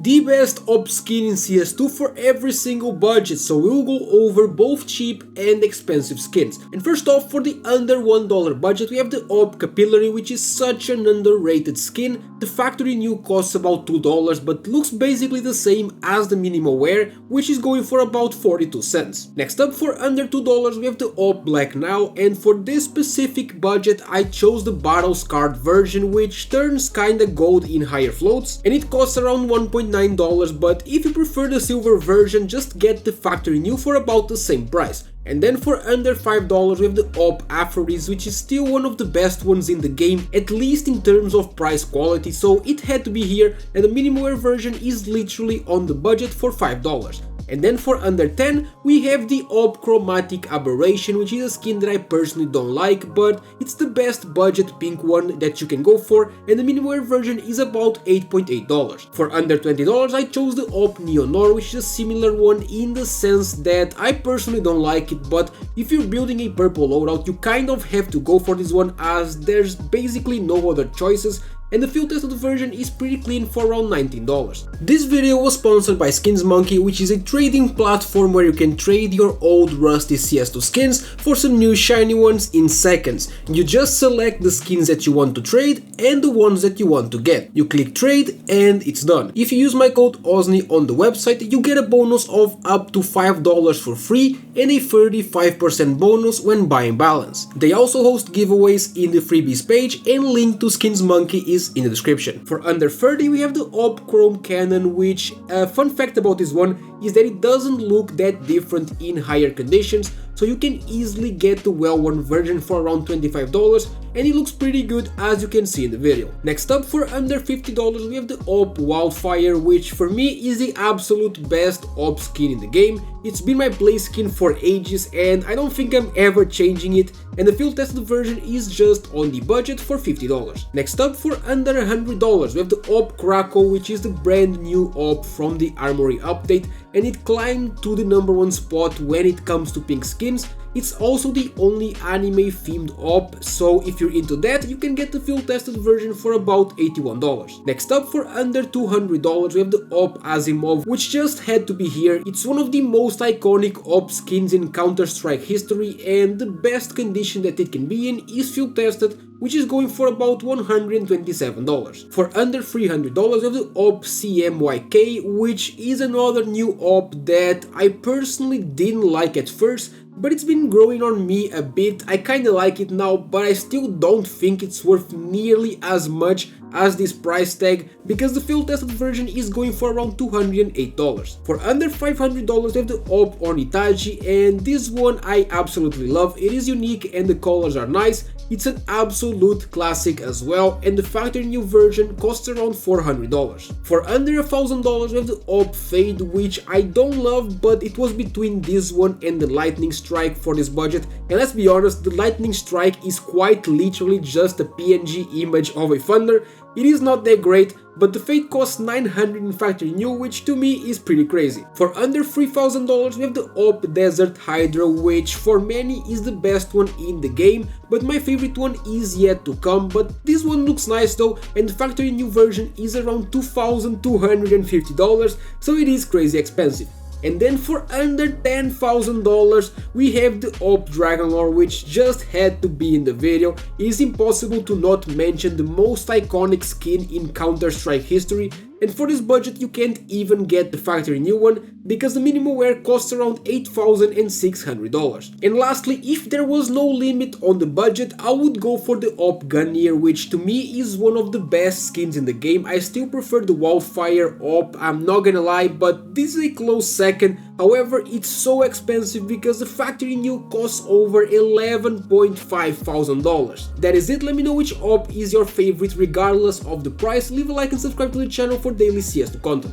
the best AWP skin in CS2 for every single budget, so we'll go over both cheap and expensive skins. And first off, for the under $1 budget, we have the AWP Capillary, which is such an underrated skin. The factory new costs about $2 but looks basically the same as the minimal wear, which is going for about 42 cents. Next up, for under $2, we have the AWP Black Now, and for this specific budget I chose the battle scarred version, which turns kinda gold in higher floats, and it costs around $1.9, but if you prefer the silver version, just get the factory new for about the same price. And then for under $5 we have the AWP Aphrodis, which is still one of the best ones in the game, at least in terms of price quality, so it had to be here, and the minimal wear version is literally on the budget for $5. And then for under 10 we have the AWP Chromatic Aberration, which is a skin that I personally don't like, but it's the best budget pink one that you can go for, and the minimal wear version is about $8.8. For under $20 I chose the AWP Neonor, which is a similar one in the sense that I personally don't like it, but if you're building a purple loadout you kind of have to go for this one, as there's basically no other choices, and the field tested version is pretty clean for around $19. This video was sponsored by Skins Monkey, which is a trading platform where you can trade your old rusty CS2 skins for some new shiny ones in seconds. You just select the skins that you want to trade and the ones that you want to get. You click trade and it's done. If you use my code OZNI on the website, you get a bonus of up to $5 for free and a 35% bonus when buying balance. They also host giveaways in the freebies page, and link to Skins Monkey is in the description. For under 30 we have the AWP Chrome Cannon, which fun fact about this one is that it doesn't look that different in higher conditions, so you can easily get the well-worn version for around $25, and it looks pretty good as you can see in the video. Next up, for under $50 we have the AWP Wildfire, which for me is the absolute best AWP skin in the game. It's been my play skin for ages and I don't think I'm ever changing it, and the field tested version is just on the budget for $50. Next up, for under $100 we have the AWP Krakow, which is the brand new AWP from the Armory update, and it climbed to the #1 spot when it comes to pink skins. It's also the only anime themed AWP, so if you're into that you can get the field tested version for about $81. Next up, for under $200 we have the AWP Asimov, which just had to be here. It's one of the most iconic AWP skins in Counter-Strike history, and the best condition that it can be in is field tested, which is going for about $127. For under $300 we have the AWP CMYK, which is another new AWP that I personally didn't like at first, but it's been growing on me a bit. I kinda like it now, but I still don't think it's worth nearly as much as this price tag, because the field tested version is going for around $208. For under $500 we have the AWP Onitaji, and this one I absolutely love. It is unique and the colors are nice. It's an absolute classic as well, and the factory new version costs around $400. For under $1,000 we have the AWP Fade, which I don't love, but it was between this one and the Lightning Strike for this budget, and let's be honest, the Lightning Strike is quite literally just a PNG image of a thunder. It is not that great, but the Fade costs $900 in factory new, which to me is pretty crazy. For under $3,000 we have the AWP Desert Hydra, which for many is the best one in the game, but my favorite one is yet to come. But this one looks nice though, and the factory new version is around $2,250, so it is crazy expensive. And then for under $10,000 we have the AWP Dragonlore, which just had to be in the video. It is impossible to not mention the most iconic skin in Counter-Strike history, and for this budget you can't even get the factory new one, because the minimal wear costs around $8,600. And lastly, if there was no limit on the budget, I would go for the AWP Gunneer, which to me is one of the best skins in the game. I still prefer the Wildfire AWP, I'm not gonna lie, but this is a close second. However, it's so expensive because the factory new costs over $11,500. That is it. Let me know which AWP is your favorite regardless of the price. Leave a like and subscribe to the channel for daily CS2 content.